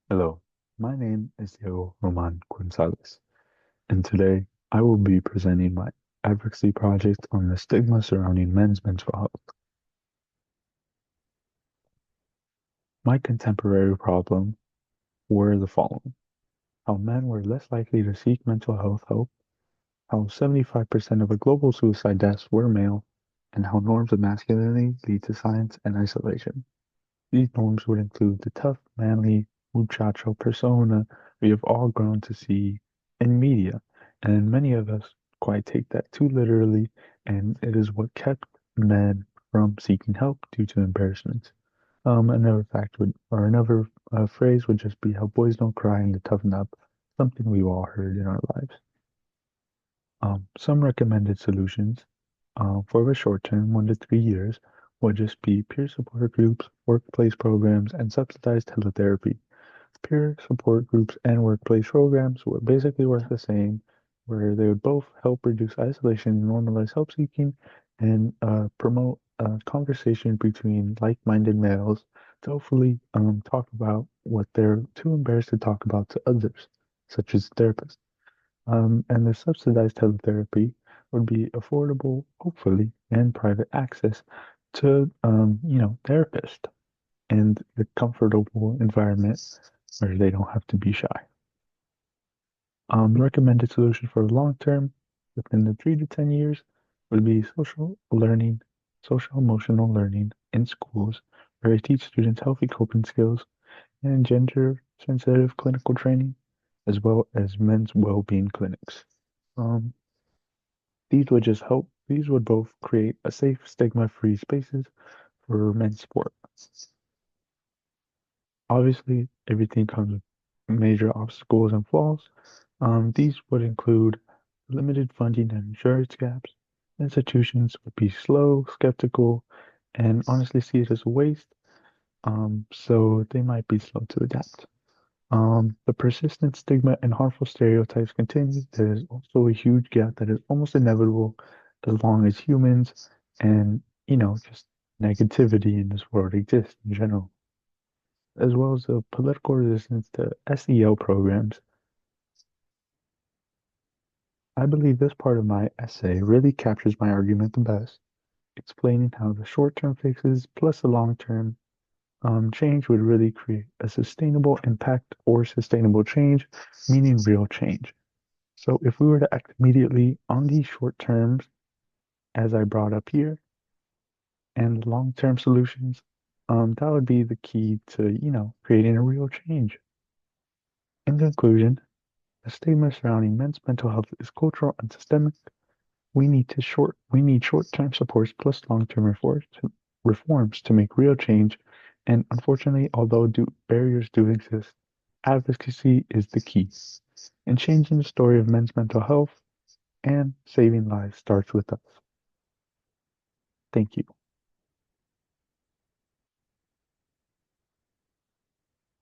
Hello, my name is Diego Roman Gonzalez, and today I will be presenting my advocacy project on the stigma surrounding men's mental health. My contemporary problem were the following: how men were less likely to seek mental health help, how 75% of the global suicide deaths were male, and how norms of masculinity lead to silence and isolation. These norms would include the tough, manly, muchacho persona we have all grown to see in media, and many of us quite take that too literally, and it is what kept men from seeking help due to embarrassment. Another fact would, or another phrase would just be how boys don't cry and to toughen up, something we've all heard in our lives. Some recommended solutions for the short term, 1 to 3 years, would just be peer support groups, workplace programs, and subsidized teletherapy. Peer support groups and workplace programs would basically work the same, where they would both help reduce isolation, normalize help seeking, and promote a conversation between like-minded males to hopefully talk about what they're too embarrassed to talk about to others, such as therapists. And the subsidized teletherapy would be affordable, hopefully, and private access to, therapists and a comfortable environment where they don't have to be shy. Recommended solution for the long term, within the 3 to 10 years, would be social emotional learning in schools, where they teach students healthy coping skills and gender sensitive clinical training, as well as men's well-being clinics. Um, these would both create a safe, stigma-free spaces for men's sport. Obviously, everything comes with major obstacles and flaws. These would include limited funding and insurance gaps. Institutions would be slow, skeptical, and honestly see it as a waste, so they might be slow to adapt. The persistent stigma and harmful stereotypes continue. There is also a huge gap that is almost inevitable as long as humans and, just negativity in this world exists in general, as well as the political resistance to SEL programs. I believe this part of my essay really captures my argument the best, explaining how the short-term fixes plus the long-term change would really create a sustainable impact or sustainable change, meaning real change. So if we were to act immediately on these short terms, as I brought up here, and long-term solutions, that would be the key to, creating a real change. In conclusion, the stigma surrounding men's mental health is cultural and systemic. We need short-term supports plus long-term reforms to make real change. And unfortunately, although barriers do exist, advocacy is the key. And changing the story of men's mental health and saving lives starts with us. Thank you.